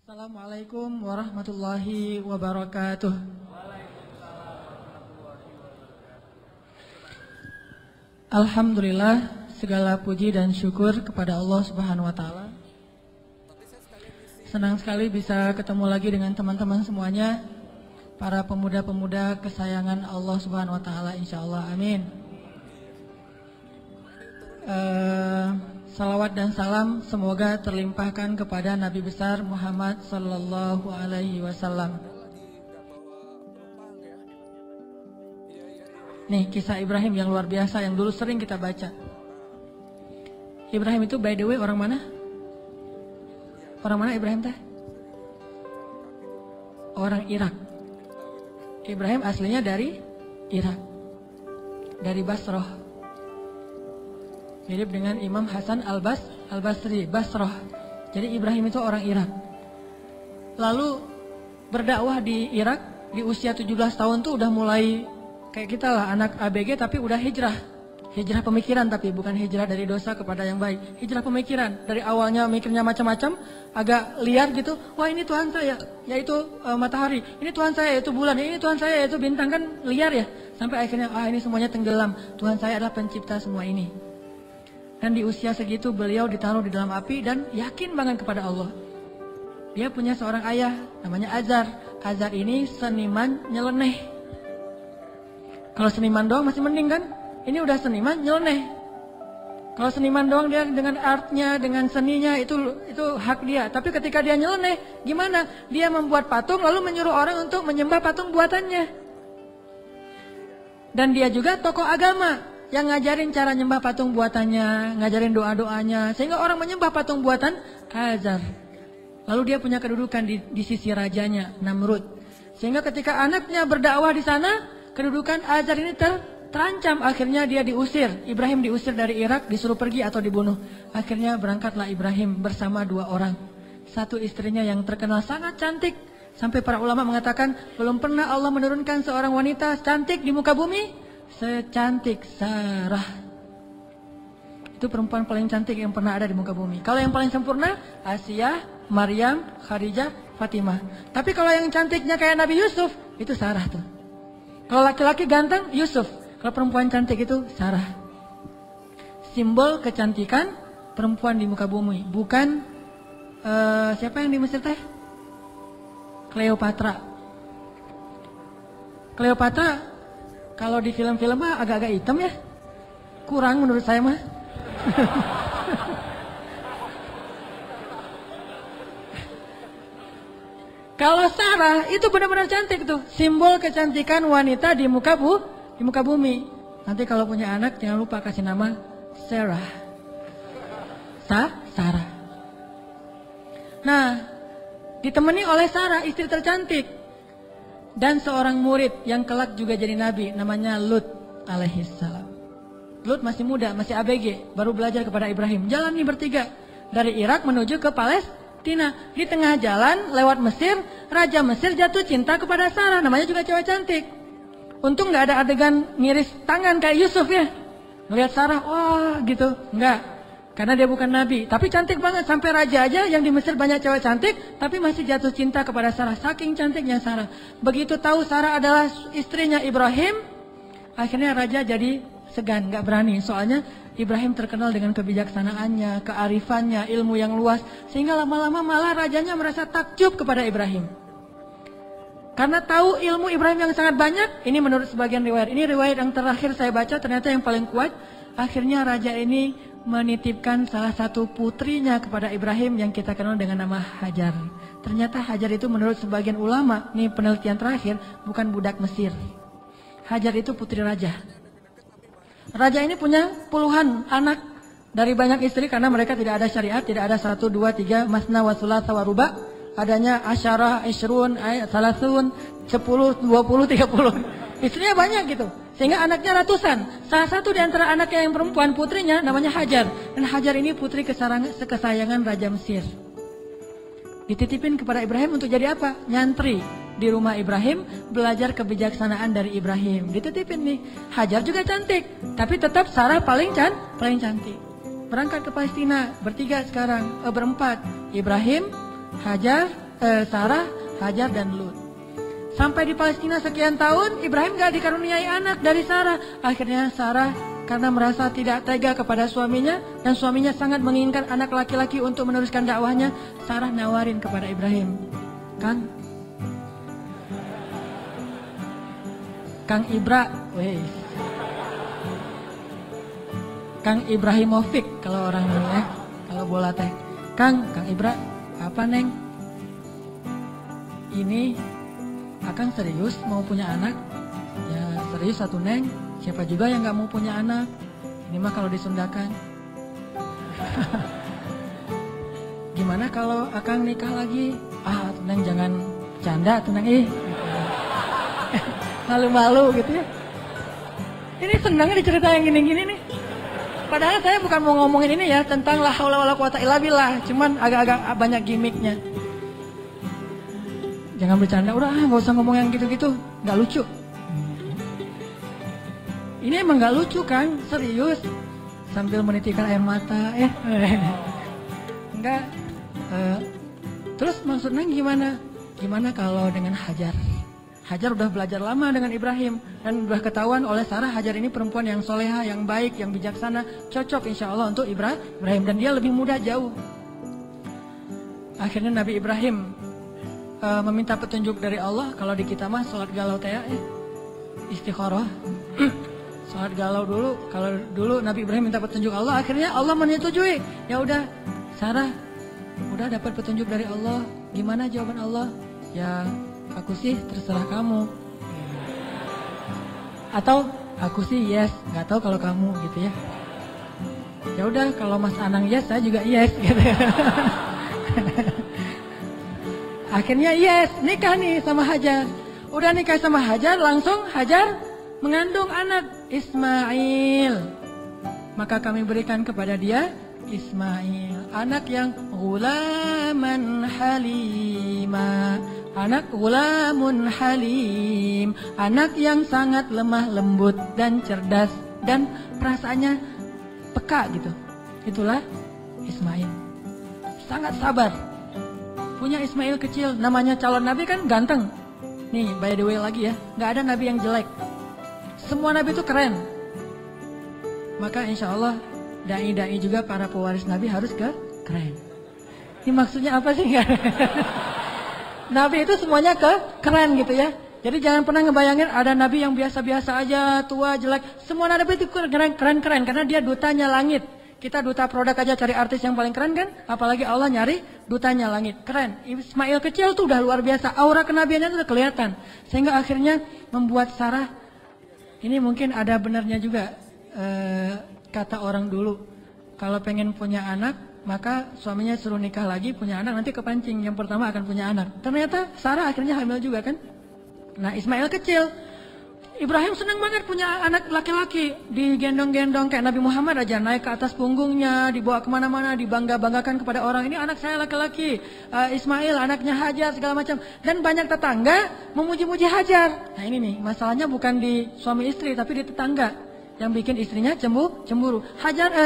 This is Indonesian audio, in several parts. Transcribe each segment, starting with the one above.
Assalamualaikum warahmatullahi wabarakatuh. Alhamdulillah, segala puji dan syukur kepada Allah Subhanahu wa taala. Senang sekali bisa ketemu lagi dengan teman-teman semuanya, para pemuda-pemuda kesayangan Allah Subhanahu wa taala, insyaallah. Amin. Salawat dan salam semoga terlimpahkan kepada Nabi besar Muhammad sallallahu alaihi wasallam. Nih kisah Ibrahim yang luar biasa yang dulu sering kita baca. Ibrahim itu by the way orang mana? Orang mana Ibrahim teh? Orang Irak. Ibrahim aslinya dari Irak, dari Basrah. Mirip dengan Imam Hasan al-Basri, Basrah. Jadi Ibrahim itu orang Irak. Lalu berdakwah di Irak di usia 17 tahun tuh udah mulai kayak kita lah, anak ABG tapi udah hijrah. Hijrah pemikiran tapi bukan hijrah dari dosa kepada yang baik. Hijrah pemikiran. Dari awalnya mikirnya macam-macam, agak liar gitu. Wah ini Tuhan saya, yaitu matahari. Ini Tuhan saya, yaitu bulan. Ini Tuhan saya, yaitu bintang. Kan liar ya. Sampai akhirnya ini semuanya tenggelam. Tuhan saya adalah pencipta semua ini. Dan di usia segitu beliau ditaruh di dalam api dan yakin banget kepada Allah. Dia punya seorang ayah namanya Azar. Azar ini seniman nyeleneh. Kalau seniman doang masih mending kan? Ini udah seniman nyeleneh. Kalau seniman doang dia dengan artnya, dengan seninya itu hak dia. Tapi ketika dia nyeleneh, gimana? Dia membuat patung lalu menyuruh orang untuk menyembah patung buatannya. Dan dia juga tokoh agama yang ngajarin cara nyembah patung buatannya, ngajarin doa-doanya, sehingga orang menyembah patung buatan Azar. Lalu dia punya kedudukan di sisi rajanya, Namrud. Sehingga ketika anaknya berdakwah di sana, kedudukan Azar ini terancam. Akhirnya dia diusir. Ibrahim diusir dari Irak, disuruh pergi atau dibunuh. Akhirnya berangkatlah Ibrahim bersama 2 orang. Satu istrinya yang terkenal sangat cantik. Sampai para ulama mengatakan, belum pernah Allah menurunkan seorang wanita cantik di muka bumi secantik Sarah. Itu perempuan paling cantik yang pernah ada di muka bumi. Kalau yang paling sempurna, Asia, Maryam, Khadijah, Fatimah. Tapi kalau yang cantiknya kayak Nabi Yusuf, itu Sarah tuh. Kalau laki-laki ganteng, Yusuf. Kalau perempuan cantik itu Sarah. Simbol kecantikan perempuan di muka bumi. Bukan siapa yang di Mesir teh? Cleopatra. Cleopatra kalau di film-film mah agak-agak hitam ya. Kurang menurut saya mah. Kalau Sarah itu benar-benar cantik tuh. Simbol kecantikan wanita di muka bumi. Nanti kalau punya anak jangan lupa kasih nama Sarah. Sarah. Nah, ditemani oleh Sarah, istri tercantik. Dan seorang murid yang kelak juga jadi nabi, namanya Lut alaihissalam. Lut masih muda, masih ABG, baru belajar kepada Ibrahim. Jalan nih bertiga dari Irak menuju ke Palestina. Di tengah jalan lewat Mesir, Raja Mesir jatuh cinta kepada Sarah, namanya juga cewek cantik. Untung nggak ada adegan ngiris tangan kayak Yusuf ya. Ngelihat Sarah, wah gitu, nggak. Karena dia bukan nabi, tapi cantik banget. Sampai raja aja yang di Mesir banyak cewek cantik, tapi masih jatuh cinta kepada Sarah. Saking cantiknya Sarah. Begitu tahu Sarah adalah istrinya Ibrahim, akhirnya raja jadi segan, gak berani. Soalnya Ibrahim terkenal dengan kebijaksanaannya, kearifannya, ilmu yang luas. Sehingga lama-lama malah rajanya merasa takjub kepada Ibrahim. Karena tahu ilmu Ibrahim yang sangat banyak, ini menurut sebagian riwayat. Ini riwayat yang terakhir saya baca, ternyata yang paling kuat. Akhirnya raja ini menitipkan salah satu putrinya kepada Ibrahim yang kita kenal dengan nama Hajar. Ternyata Hajar itu menurut sebagian ulama, ini penelitian terakhir, bukan budak Mesir. Hajar itu putri raja. Raja ini punya puluhan anak dari banyak istri karena mereka tidak ada syariat, tidak ada 1, 2, 3, masna wa thulatha wa ruba. Adanya asyarah, isyrun, salasun, 10, 20, 30. Istrinya banyak gitu. Sehingga anaknya ratusan. Salah satu di antara anaknya yang perempuan, putrinya namanya Hajar. Dan Hajar ini putri kesayangan Raja Mesir. Dititipin kepada Ibrahim untuk jadi apa? Nyantri di rumah Ibrahim, belajar kebijaksanaan dari Ibrahim. Dititipin nih. Hajar juga cantik, tapi tetap Sarah paling cantik. Berangkat ke Palestina, bertiga sekarang, berempat. Ibrahim, Hajar, Sarah, Hajar dan Lut. Sampai di Palestina sekian tahun, Ibrahim gak dikaruniai anak dari Sarah. Akhirnya Sarah karena merasa tidak tega kepada suaminya dan suaminya sangat menginginkan anak laki-laki untuk meneruskan dakwahnya, Sarah nawarin kepada Ibrahim, Kang Ibra, Kang Ibrahimovic kalau orang ini ya, kalau bola teh, Kang Ibra, apa neng? Ini Akang serius mau punya anak? Ya serius satu neng. Siapa juga yang gak mau punya anak? Ini mah kalau disundakan. Gimana kalau Akang nikah lagi? Tuh neng jangan canda tuh neng. Malu-malu gitu ya. Ini senangnya dicerita yang gini-gini nih. Padahal saya bukan mau ngomongin ini ya tentang la haula wala quwata illa billah, cuman agak-agak banyak gimmicknya. Jangan bercanda, udah gak usah ngomong yang gitu-gitu, gak lucu. Ini emang gak lucu kan, serius. Sambil menitikkan air mata, enggak. Terus maksudnya gimana? Gimana kalau dengan Hajar? Hajar udah belajar lama dengan Ibrahim dan udah ketahuan oleh Sarah Hajar ini perempuan yang soleha, yang baik, yang bijaksana, cocok insya Allah untuk Ibrahim dan dia lebih muda jauh. Akhirnya Nabi Ibrahim meminta petunjuk dari Allah. Kalau di kita mah sholat galau teh istikharah. Sholat galau dulu. Kalau dulu Nabi Ibrahim minta petunjuk Allah, akhirnya Allah menyetujui. Ya udah, Sarah udah dapat petunjuk dari Allah. Gimana jawaban Allah? Ya aku sih terserah kamu. Atau aku sih yes, nggak tahu kalau kamu gitu ya. Ya udah kalau Mas Anang yes, saya juga yes gitu. Akhirnya yes, nikah nih sama Hajar. Udah nikah sama Hajar, langsung Hajar mengandung anak Ismail. Maka kami berikan kepada dia Ismail, anak yang ghulaman halima, anak ghulamun halim, anak yang sangat lemah lembut dan cerdas dan perasaannya peka gitu. Itulah Ismail. Sangat sabar. Punya Ismail kecil, namanya calon nabi kan ganteng. Nih by the way lagi ya, gak ada nabi yang jelek. Semua nabi itu keren. Maka insya Allah dai-dai juga para pewaris nabi harus keren. Ini maksudnya apa sih? Nabi itu semuanya keren gitu ya. Jadi jangan pernah ngebayangin ada nabi yang biasa-biasa aja, tua, jelek. Semua nabi itu keren-keren karena dia dutanya langit. Kita duta produk aja cari artis yang paling keren kan? Apalagi Allah nyari dutanya langit. Keren. Ismail kecil tuh udah luar biasa. Aura kenabiannya tuh udah kelihatan. Sehingga akhirnya membuat Sarah, ini mungkin ada benarnya juga kata orang dulu. Kalau pengen punya anak, maka suaminya suruh nikah lagi, punya anak, nanti kepancing. Yang pertama akan punya anak. Ternyata Sarah akhirnya hamil juga kan? Nah Ismail kecil. Ibrahim senang banget punya anak laki-laki, digendong-gendong kayak Nabi Muhammad aja, naik ke atas punggungnya, dibawa kemana-mana, dibangga-banggakan kepada orang, ini anak saya laki-laki, Ismail anaknya Hajar segala macam, dan banyak tetangga memuji-muji Hajar. Nah ini nih, masalahnya bukan di suami istri tapi di tetangga yang bikin istrinya cemburu.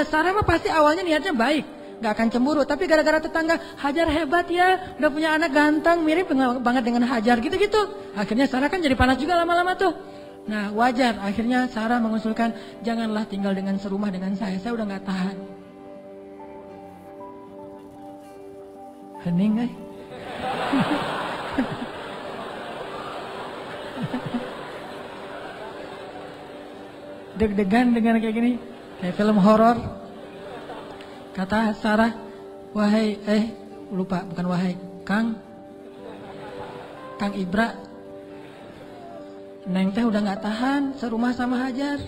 Sarah mah pasti awalnya niatnya baik, gak akan cemburu, tapi gara-gara tetangga, Hajar hebat ya, udah punya anak ganteng, mirip banget dengan Hajar gitu-gitu. Akhirnya Sarah kan jadi panas juga lama-lama tuh. Nah wajar, akhirnya Sarah mengusulkan, janganlah tinggal dengan serumah dengan saya udah gak tahan. Hening deg-degan dengan kayak gini, kayak film horor. Kata Sarah, wahai, lupa, bukan wahai, Kang Ibra, Neng teh udah gak tahan serumah sama Hajar.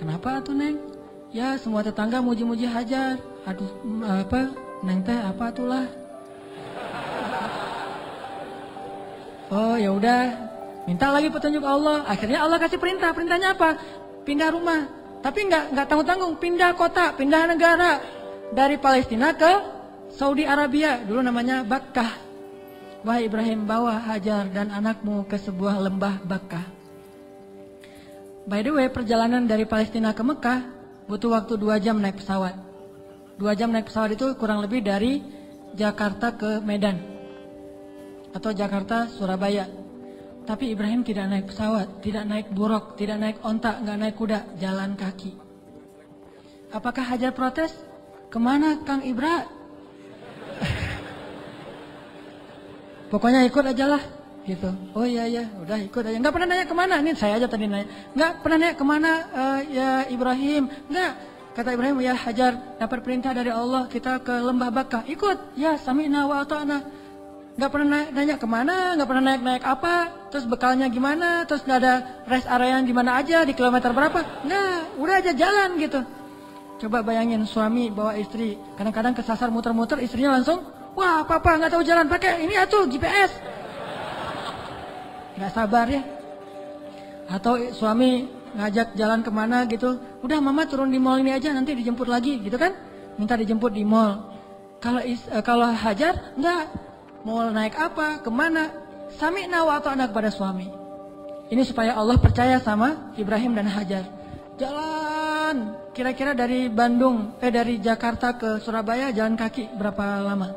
Kenapa tuh Neng? Ya semua tetangga muji-muji Hajar. Aduh Neng teh apa tuh lah? Oh ya udah, minta lagi petunjuk Allah. Akhirnya Allah kasih perintah. Perintahnya apa? Pindah rumah. Tapi nggak tanggung-tanggung. Pindah kota, pindah negara. Dari Palestina ke Saudi Arabia. Dulu namanya Bakkah. Wahai Ibrahim, bawa Hajar dan anakmu ke sebuah lembah Bakkah. By the way, perjalanan dari Palestina ke Mekah butuh waktu 2 jam naik pesawat. 2 jam naik pesawat itu kurang lebih dari Jakarta ke Medan. atau Jakarta Surabaya. Tapi Ibrahim tidak naik pesawat, tidak naik buruk, tidak naik onta, nggak naik kuda, jalan kaki. Apakah Hajar protes? Kemana Kang Ibra? Pokoknya ikut aja lah, gitu. Oh iya ya, udah ikut aja. Nggak pernah nanya kemana, ini saya aja tadi nanya. Nggak pernah nanya kemana ya Ibrahim, nggak. Kata Ibrahim, ya Hajar, dapat perintah dari Allah kita ke lembah Bakkah, ikut. Ya sami'na wa ata'na. Nggak pernah nanya kemana, nggak pernah naik apa, terus bekalnya gimana, terus nggak ada rest area yang gimana aja, di kilometer berapa, nggak, udah aja jalan gitu. Coba bayangin suami bawa istri, kadang-kadang kesasar muter-muter, istrinya langsung, wah papa nggak tahu jalan, pakai ini atuh GPS. Nggak sabar ya. Atau suami ngajak jalan kemana gitu, udah mama turun di mall ini aja, nanti dijemput lagi gitu kan, minta dijemput di mall. Kalau Hajar, nggak. Mau naik apa, kemana, sami'na wa ata'na kepada suami. Ini supaya Allah percaya sama Ibrahim dan Hajar. Jalan, kira-kira dari dari Jakarta ke Surabaya jalan kaki berapa lama?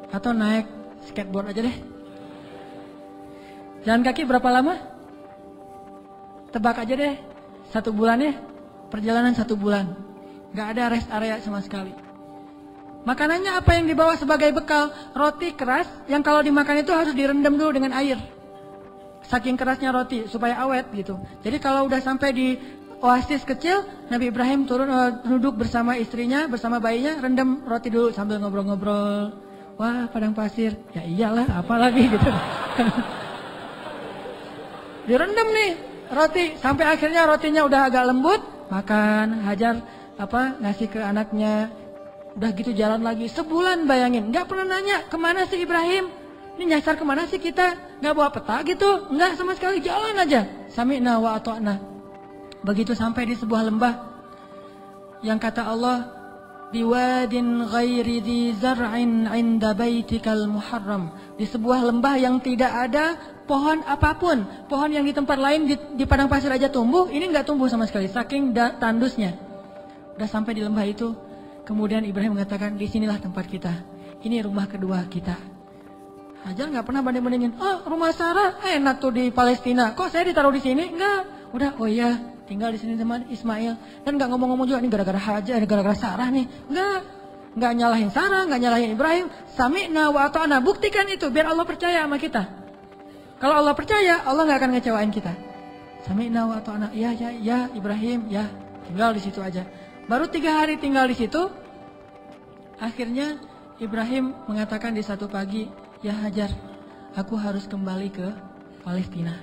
Atau naik skateboard aja deh. Jalan kaki berapa lama? Tebak aja deh, 1 bulan ya. Perjalanan 1 bulan. Gak ada rest area sama sekali. Makanannya apa yang dibawa sebagai bekal? Roti keras yang kalau dimakan itu harus direndam dulu dengan air. Saking kerasnya roti supaya awet gitu. Jadi kalau udah sampai di oasis kecil, Nabi Ibrahim turun duduk bersama istrinya, bersama bayinya, rendam roti dulu sambil ngobrol-ngobrol. Wah, padang pasir. Ya iyalah, apalagi gitu. Direndam nih roti sampai akhirnya rotinya udah agak lembut, makan. Hajar ngasih ke anaknya. Udah gitu jalan lagi, sebulan bayangin. Gak pernah nanya, kemana sih Ibrahim? Ini nyasar kemana sih kita? Gak bawa peta gitu? Enggak sama sekali, jalan aja. Sami'na wa ata'na. Begitu sampai di sebuah lembah. Yang kata Allah, biwadin ghairi di zar'in inda baitikal muharram. Di sebuah lembah yang tidak ada pohon apapun. Pohon yang di tempat lain di padang pasir aja tumbuh, ini gak tumbuh sama sekali, saking tandusnya. Udah sampai di lembah itu. Kemudian Ibrahim mengatakan, disinilah tempat kita. Ini rumah kedua kita. Hajar nggak pernah banding-bandingin. Rumah Sarah enak tuh di Palestina. Kok saya ditaruh di sini? Enggak. Udah, oh iya, tinggal di sini sama Ismail. Dan nggak ngomong-ngomong juga, ini gara-gara Hajar, gara-gara Sarah nih. Nggak nyalahin Sarah, nggak nyalahin Ibrahim. Sami'na wa ata'na. Buktikan itu, biar Allah percaya sama kita. Kalau Allah percaya, Allah nggak akan ngecewain kita. Sami'na wa ata'na. Ya Ibrahim, ya. Tinggal di situ aja. Baru 3 hari tinggal di situ, akhirnya Ibrahim mengatakan di satu pagi, ya Hajar, aku harus kembali ke Palestina.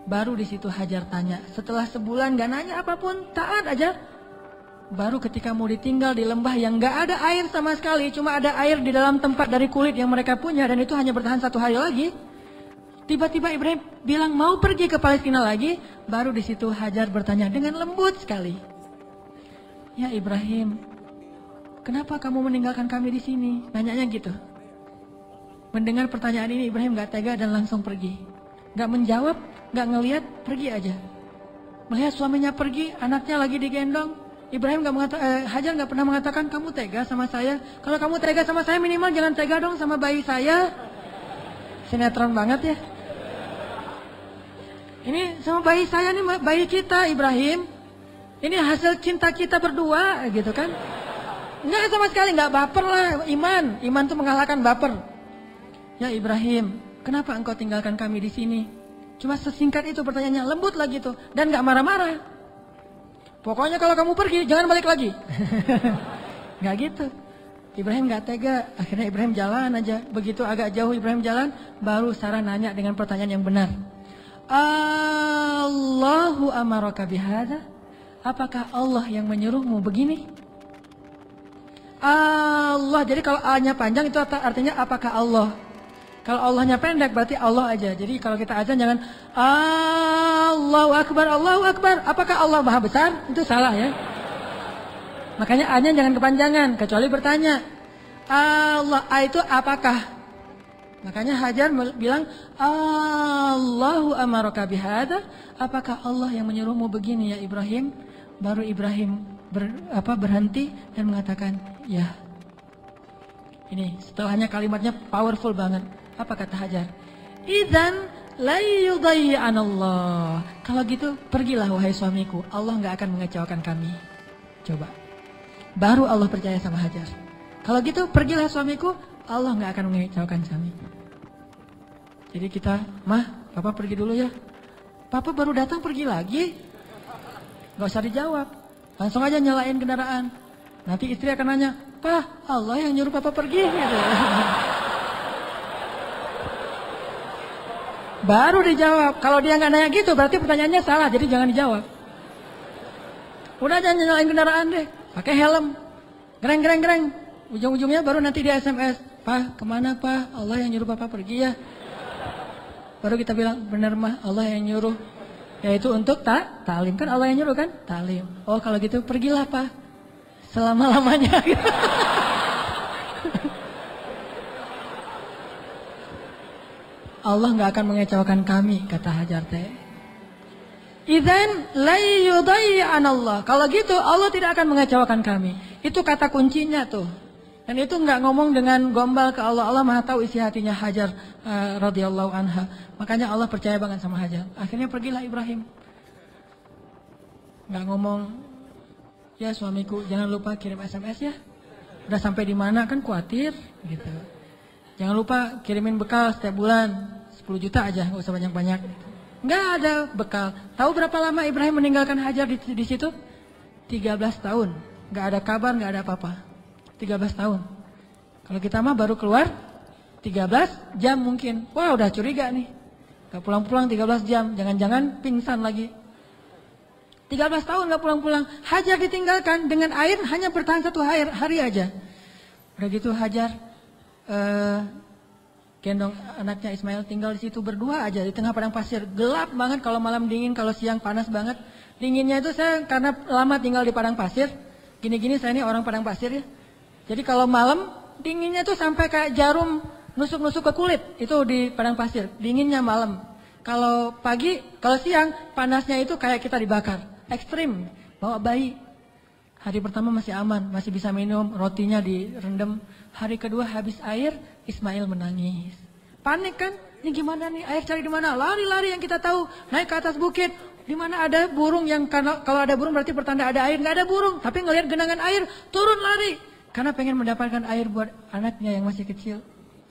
Baru di situ Hajar tanya, setelah sebulan gak nanya apapun, taat aja. Baru ketika mau ditinggal di lembah yang gak ada air sama sekali, cuma ada air di dalam tempat dari kulit yang mereka punya, dan itu hanya bertahan 1 hari lagi. Tiba-tiba Ibrahim bilang mau pergi ke Palestina lagi, baru di situ Hajar bertanya dengan lembut sekali. Ya Ibrahim, kenapa kamu meninggalkan kami di sini? Nanyanya gitu. Mendengar pertanyaan ini Ibrahim gak tega dan langsung pergi. Gak menjawab, gak ngelihat, pergi aja. Melihat suaminya pergi, anaknya lagi digendong. Ibrahim Hajar gak pernah mengatakan, kamu tega sama saya? Kalau kamu tega sama saya minimal jangan tega dong sama bayi saya. Sinetron banget ya. Ini sama bayi saya nih, bayi kita Ibrahim. Ini hasil cinta kita berdua gitu kan. Enggak sama sekali, enggak baper lah. Iman tuh mengalahkan baper. Ya Ibrahim, kenapa engkau tinggalkan kami di sini? Cuma sesingkat itu pertanyaannya, lembut lagi tuh. Dan enggak marah-marah. Pokoknya kalau kamu pergi, jangan balik lagi. Enggak gitu. Ibrahim enggak tega. Akhirnya Ibrahim jalan aja. Begitu agak jauh Ibrahim jalan, baru Sarah nanya dengan pertanyaan yang benar. Allahu amaraka bihadza? Apakah Allah yang menyuruhmu begini? Allah, jadi kalau A-nya panjang itu artinya apakah Allah? Kalau Allahnya pendek berarti Allah aja. Jadi kalau kita azan jangan Allahu Akbar, Allahu Akbar. Apakah Allah Maha Besar? Itu salah ya. Makanya A-nya jangan kepanjangan, kecuali bertanya. Allah, A itu apakah? Makanya Hajar bilang Allahu amaraka bihadza? Apakah Allah yang menyuruhmu begini ya Ibrahim? Baru Ibrahim berhenti dan mengatakan ya. Ini setelahnya kalimatnya powerful banget. Apa kata Hajar? Idzan la yudayyi'anallah. Kalau gitu pergilah wahai suamiku, Allah gak akan mengecewakan kami. Coba. Baru Allah percaya sama Hajar. Kalau gitu pergilah suamiku, Allah gak akan mengecewakan kami. Jadi kita, Mah, Papa pergi dulu ya. Papa baru datang pergi lagi. Gak usah dijawab. Langsung aja nyalain kendaraan. Nanti istri akan nanya, Pak, Allah yang nyuruh Papa pergi gitu. Baru dijawab. Kalau dia nggak nanya gitu berarti pertanyaannya salah, jadi jangan dijawab. Udah jangan nyalain kendaraan deh, pakai helm. Gereng. Ujung-ujungnya baru nanti dia SMS, Pak, kemana Pak? Allah yang nyuruh Papa pergi ya. Baru kita bilang, benar Mah, Allah yang nyuruh. Yaitu untuk ta'lim, kan Allah yang nyuruh kan? Ta'lim. Oh kalau gitu pergilah Pak. Selama-lamanya. Allah gak akan mengecewakan kami, kata Hajar teh. Idzan la yudayyi'anallah. Kalau gitu Allah tidak akan mengecewakan kami. Itu kata kuncinya tuh. Dan itu gak ngomong dengan gombal ke Allah. Allah Maha tahu isi hatinya Hajar radhiyallahu anha. Makanya Allah percaya banget sama Hajar. Akhirnya pergilah Ibrahim. Gak ngomong, ya suamiku jangan lupa kirim SMS ya. Udah sampai di mana kan khawatir gitu. Jangan lupa kirimin bekal setiap bulan 10 juta aja, gak usah banyak-banyak. Nggak ada bekal. Tahu berapa lama Ibrahim meninggalkan Hajar di situ? 13 tahun. Nggak ada kabar, nggak ada apa-apa. 13 tahun. Kalau kita mah baru keluar 13 jam mungkin. Wah udah curiga nih. Gak pulang-pulang 13 jam. Jangan-jangan pingsan lagi. 13 tahun gak pulang-pulang. Hajar ditinggalkan dengan air hanya bertahan 1 hari aja. Udah gitu Hajar gendong anaknya Ismail tinggal di situ berdua aja di tengah padang pasir. Gelap banget kalau malam dingin, kalau siang panas banget. Dinginnya itu saya karena lama tinggal di padang pasir. Gini-gini saya ini orang padang pasir ya. Jadi kalau malam dinginnya tuh sampai kayak jarum nusuk-nusuk ke kulit. Itu di padang pasir. Dinginnya malam. Kalau pagi, kalau siang panasnya itu kayak kita dibakar. Ekstrim. Bawa bayi. Hari pertama masih aman, masih bisa minum, rotinya direndam. Hari kedua habis air, Ismail menangis. Panik kan? Ini gimana nih? Air cari di mana? Lari-lari yang kita tahu. Naik ke atas bukit. Di mana ada burung yang kalau ada burung berarti pertanda ada air. Nggak ada burung, tapi ngelihat genangan air, turun lari. Karena pengen mendapatkan air buat anaknya yang masih kecil.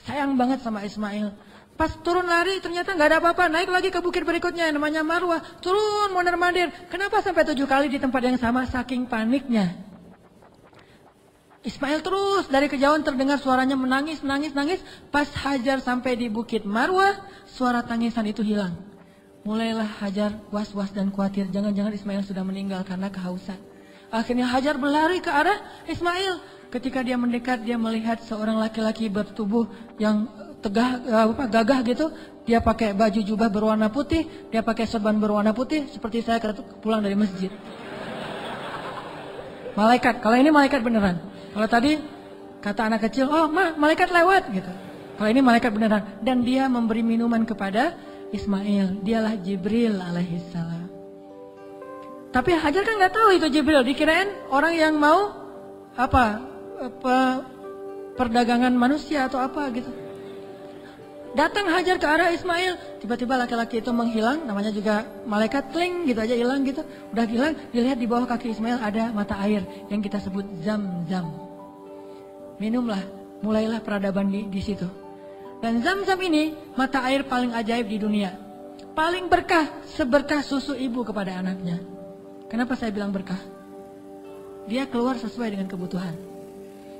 Sayang banget sama Ismail. Pas turun lari ternyata nggak ada apa-apa. Naik lagi ke bukit berikutnya yang namanya Marwah. Turun mondar-mandir. Kenapa sampai 7 kali di tempat yang sama? Saking paniknya. Ismail terus dari kejauhan terdengar suaranya menangis. Pas Hajar sampai di bukit Marwah, suara tangisan itu hilang. Mulailah Hajar was-was dan khawatir. Jangan-jangan Ismail sudah meninggal karena kehausan. Akhirnya Hajar berlari ke arah Ismail. Ketika dia mendekat, dia melihat seorang laki-laki bertubuh yang gagah gitu. Dia pakai baju jubah berwarna putih, dia pakai sorban berwarna putih, seperti saya pulang dari masjid. Malaikat, kalau ini malaikat beneran. Kalau tadi kata anak kecil, oh malaikat lewat gitu. Kalau ini malaikat beneran. Dan dia memberi minuman kepada Ismail. Dialah Jibril alaihissalam. Tapi Hajar kan nggak tahu itu Jibril. Dikirain orang yang mau perdagangan manusia atau apa gitu. Datang Hajar ke arah Ismail, tiba-tiba laki-laki itu menghilang, namanya juga malaikat, kling gitu aja hilang gitu. Udah hilang, dilihat di bawah kaki Ismail ada mata air yang kita sebut Zam-Zam. Minumlah, mulailah peradaban di situ. Dan Zam-Zam ini mata air paling ajaib di dunia. Paling berkah, seberkah susu ibu kepada anaknya. Kenapa saya bilang berkah? Dia keluar sesuai dengan kebutuhan.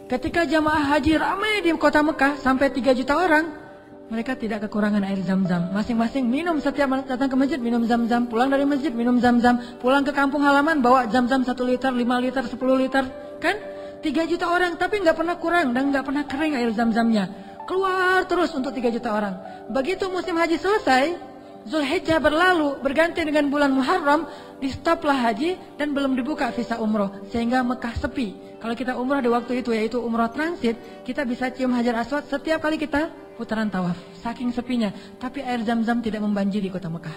Ketika jamaah haji ramai di kota Mekah sampai 3 juta orang, mereka tidak kekurangan air Zam-Zam. Masing-masing minum, setiap datang ke masjid minum Zam-Zam. Pulang dari masjid minum Zam-Zam. Pulang ke kampung halaman bawa Zam-Zam 1 liter, 5 liter, 10 liter. Kan? 3 juta orang tapi nggak pernah kurang dan nggak pernah kering air Zam-Zamnya. Keluar terus untuk 3 juta orang. Begitu musim haji selesai, Zulhijjah berlalu, berganti dengan bulan Muharram, di stoplah haji dan belum dibuka visa umroh. Sehingga Mekah sepi. Kalau kita umroh di waktu itu yaitu umroh transit, kita bisa cium Hajar Aswad setiap kali kita putaran tawaf. Saking sepinya. Tapi air Zam-Zam tidak membanjiri kota Mekah.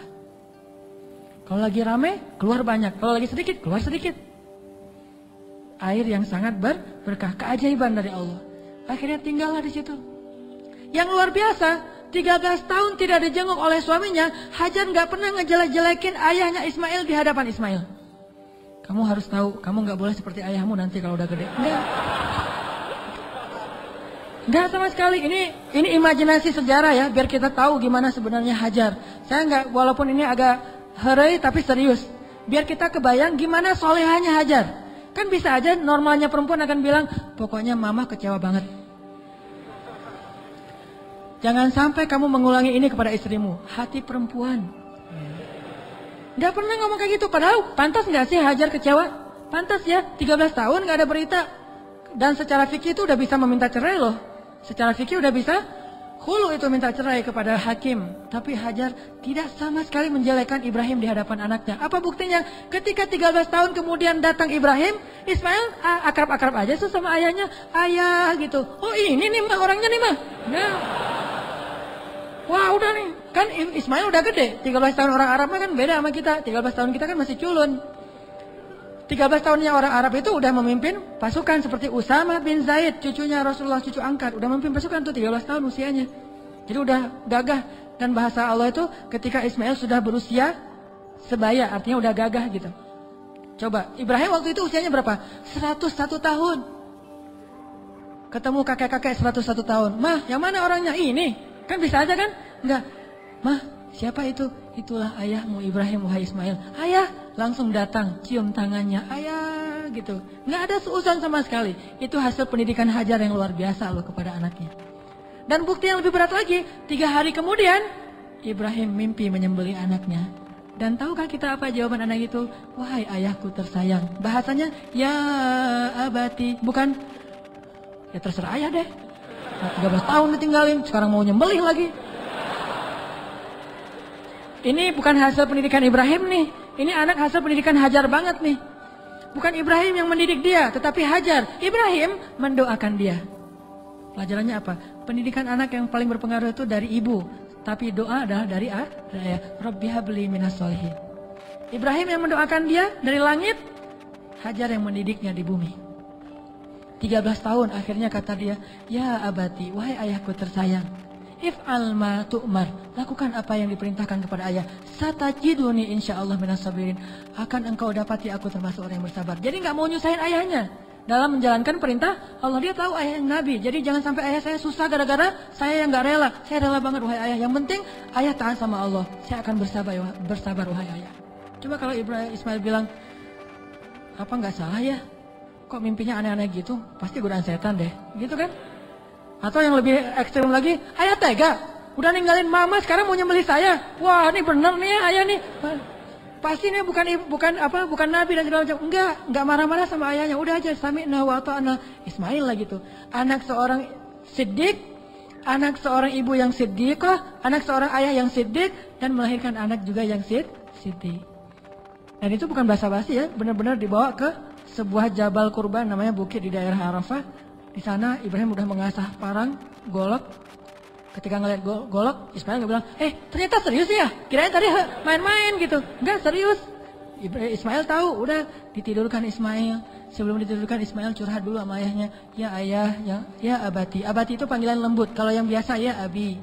Kalau lagi rame, keluar banyak. Kalau lagi sedikit, keluar sedikit. Air yang sangat berkah. Keajaiban dari Allah. Akhirnya tinggallah di situ. Yang luar biasa, 13 tahun tidak dijenguk oleh suaminya, Hajar nggak pernah ngejelek-jelekin ayahnya Ismail di hadapan Ismail. Kamu harus tahu, kamu nggak boleh seperti ayahmu nanti kalau udah gede. Enggak sama sekali. Ini imajinasi sejarah ya, biar kita tahu gimana sebenarnya Hajar. Saya nggak, walaupun ini agak herai tapi serius. Biar kita kebayang gimana solehanya Hajar. Kan bisa aja normalnya perempuan akan bilang, pokoknya mama kecewa banget. Jangan sampai kamu mengulangi ini kepada istrimu. Hati perempuan. Gak pernah ngomong kayak gitu. Padahal pantas gak sih Hajar kecewa? Pantas ya, 13 tahun gak ada berita. Dan secara fikih itu udah bisa meminta cerai loh. Secara fikih udah bisa khulu itu minta cerai kepada hakim. Tapi Hajar tidak sama sekali menjelekkan Ibrahim di hadapan anaknya. Apa buktinya? Ketika 13 tahun kemudian datang Ibrahim, Ismail akrab-akrab aja tuh sama ayahnya. Ayah gitu. Oh ini nih mah orangnya nih mah. Nah. Wah udah nih, kan Ismail udah gede, 13 tahun orang Arab kan beda sama kita, 13 tahun kita kan masih culun. 13 tahunnya orang Arab itu udah memimpin pasukan seperti Usama bin Zaid, cucunya Rasulullah, cucu angkat, udah memimpin pasukan tuh 13 tahun usianya. Jadi udah gagah, dan bahasa Allah itu ketika Ismail sudah berusia sebaya, artinya udah gagah gitu. Coba, Ibrahim waktu itu usianya berapa? 101 tahun. Ketemu kakek-kakek 101 tahun, mah yang mana orangnya? Ini. Kan bisa aja kan? Enggak. Mah, siapa itu? Itulah ayahmu Ibrahim, wahai Ismail. Ayah, langsung datang, cium tangannya. Ayah, gitu. Enggak ada seuson sama sekali. Itu hasil pendidikan Hajar yang luar biasa loh kepada anaknya. Dan bukti yang lebih berat lagi, 3 hari kemudian, Ibrahim mimpi menyembelih anaknya. Dan tahukah kita apa jawaban anak itu? Wahai ayahku tersayang. Bahasanya, ya abati. Bukan, ya terserah ayah deh. 13 tahun ditinggalin, sekarang mau nyembelih lagi. Ini bukan hasil pendidikan Ibrahim nih. Ini anak hasil pendidikan Hajar banget nih. Bukan Ibrahim yang mendidik dia, tetapi Hajar. Ibrahim mendoakan dia. Pelajarannya apa? Pendidikan anak yang paling berpengaruh itu dari ibu. Tapi doa adalah dari ayah. Rabbi habli minas sholihin. Ibrahim yang mendoakan dia dari langit. Hajar yang mendidiknya di bumi. 13 tahun akhirnya kata dia, ya abati, wahai ayahku tersayang, if'al ma tu'mar, lakukan apa yang diperintahkan kepada ayah, satajiduni insyaallah minas sabirin, akan engkau dapati aku termasuk orang yang bersabar. Jadi gak mau nyusahin ayahnya dalam menjalankan perintah Allah. Dia tahu ayah yang nabi, jadi jangan sampai ayah saya susah gara-gara saya yang gak rela. Saya rela banget wahai ayah, yang penting ayah taat sama Allah, saya akan bersabar wahai ayah. Coba kalau Ismail bilang, apa gak salah ya? Kok mimpinya aneh-aneh gitu? Pasti godaan setan deh, gitu kan? Atau yang lebih ekstrem lagi, ayah tega, udah ninggalin mama, sekarang mau nyembelih saya. Wah, ini bener nih ya, ayah nih. Pasti ini bukan nabi dan segala macam. Enggak marah-marah sama ayahnya. Udah aja, sami'na wa ata'na. Ismail lah gitu. Anak seorang siddiq, anak seorang ibu yang siddiqah, anak seorang ayah yang siddiq, dan melahirkan anak juga yang siddiq. Dan itu bukan basa-basi ya, benar-benar dibawa ke sebuah jabal kurban namanya bukit di daerah Arafah. Di sana Ibrahim udah mengasah parang, golok. Ketika ngeliat golok, Ismail bilang, ternyata serius ya? Kirain tadi main-main gitu. Enggak, serius. Ismail tahu, udah ditidurkan Ismail. Sebelum ditidurkan Ismail curhat dulu sama ayahnya. Ya ayah, ya abati. Abati itu panggilan lembut. Kalau yang biasa ya abi.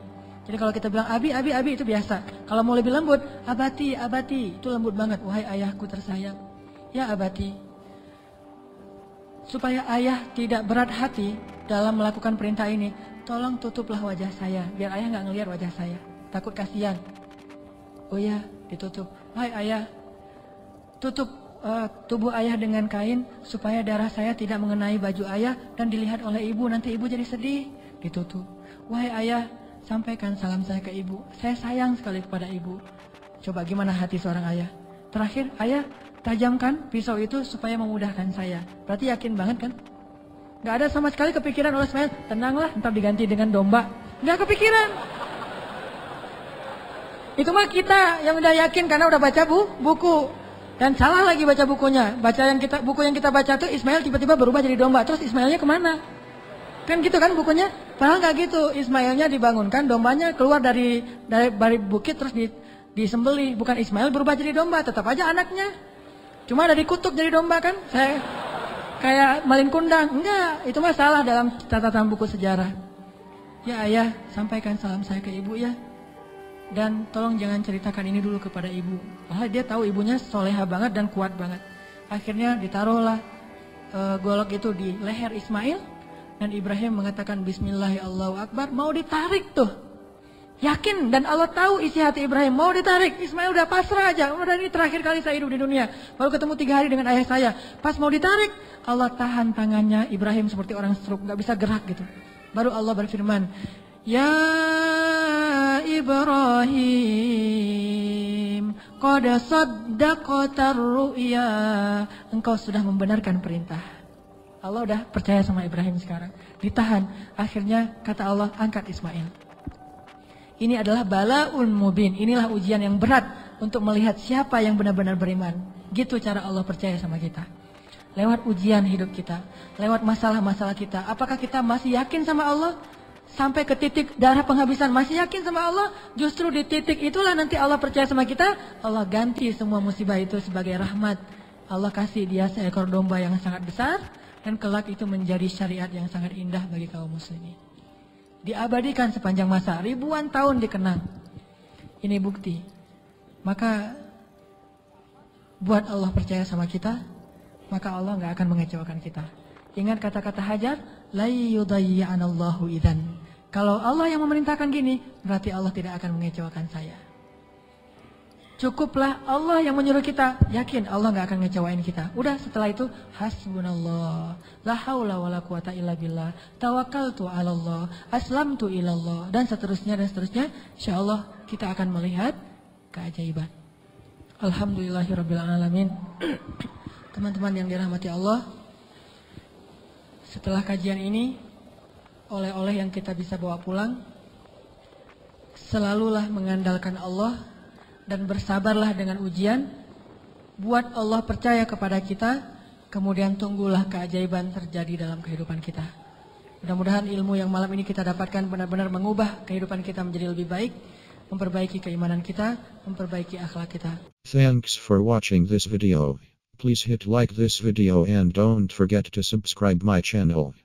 Jadi kalau kita bilang abi itu biasa. Kalau mau lebih lembut, abati, itu lembut banget. Wahai ayahku tersayang. Ya abati. Supaya ayah tidak berat hati dalam melakukan perintah ini, tolong tutuplah wajah saya, biar ayah nggak ngelihat wajah saya. Takut kasihan. Oh ya, ditutup. Wahai ayah, tutup tubuh ayah dengan kain, supaya darah saya tidak mengenai baju ayah dan dilihat oleh ibu, nanti ibu jadi sedih. Ditutup. Wahai ayah, sampaikan salam saya ke ibu. Saya sayang sekali kepada ibu. Coba gimana hati seorang ayah. Terakhir, ayah, tajamkan pisau itu supaya memudahkan saya. Berarti yakin banget kan? Gak ada sama sekali kepikiran oleh Ismail, tenanglah ntar diganti dengan domba. Gak kepikiran. Itu mah kita yang udah yakin karena udah baca buku. Dan salah lagi baca bukunya. Buku yang kita baca tuh Ismail tiba-tiba berubah jadi domba. Terus Ismailnya kemana? Kan gitu kan bukunya? Padahal gak gitu. Ismailnya dibangunkan, dombanya keluar dari bukit terus disembelih. Bukan Ismail berubah jadi domba, tetap aja anaknya. Cuma ada dikutuk jadi domba kan? Kayak malin kundang. Enggak, itu mah salah dalam catatan buku sejarah. Ya ayah, sampaikan salam saya ke ibu ya. Dan tolong jangan ceritakan ini dulu kepada ibu. Padahal dia tahu ibunya soleha banget dan kuat banget. Akhirnya ditaruhlah golok itu di leher Ismail. Dan Ibrahim mengatakan Bismillah Allahu Akbar. Mau ditarik tuh. Yakin dan Allah tahu isi hati Ibrahim. Mau ditarik. Ismail udah pasrah aja. Udah ini terakhir kali saya hidup di dunia. Baru ketemu 3 hari dengan ayah saya. Pas mau ditarik. Allah tahan tangannya Ibrahim seperti orang stroke. Gak bisa gerak gitu. Baru Allah berfirman, Ya Ibrahim, qad saddaqtar ru'ya. Engkau sudah membenarkan perintah. Allah udah percaya sama Ibrahim sekarang. Ditahan. Akhirnya kata Allah, angkat Ismail. Ini adalah balaun mubin. Inilah ujian yang berat untuk melihat siapa yang benar-benar beriman. Gitu cara Allah percaya sama kita. Lewat ujian hidup kita, lewat masalah-masalah kita. Apakah kita masih yakin sama Allah? Sampai ke titik darah penghabisan masih yakin sama Allah? Justru di titik itulah nanti Allah percaya sama kita. Allah ganti semua musibah itu sebagai rahmat. Allah kasih dia seekor domba yang sangat besar. Dan kelak itu menjadi syariat yang sangat indah bagi kaum muslimin. Diabadikan sepanjang masa, ribuan tahun dikenang. Ini bukti. Maka buat Allah percaya sama kita, maka Allah gak akan mengecewakan kita. Ingat kata-kata Hajar, la yudayyi'anallahu idzan. Kalau Allah yang memerintahkan gini, berarti Allah tidak akan mengecewakan saya. Cukuplah Allah yang menyuruh kita, yakin Allah gak akan ngecewain kita. Udah setelah itu, hasbunallah, la haula wala quwata illa billah, tawakkaltu 'alallah, aslamtu ilallah, dan seterusnya. Insyaallah kita akan melihat keajaiban. Alhamdulillahirabbil alamin. Teman-teman yang dirahmati Allah, setelah kajian ini, oleh-oleh yang kita bisa bawa pulang, selalulah mengandalkan Allah dan bersabarlah dengan ujian. Buat Allah percaya kepada kita, kemudian tunggulah keajaiban terjadi dalam kehidupan kita. Mudah-mudahan ilmu yang malam ini kita dapatkan benar-benar mengubah kehidupan kita menjadi lebih baik, memperbaiki keimanan kita, memperbaiki akhlak kita. Thanks for watching this video. Please hit like this video and don't forget to subscribe my channel.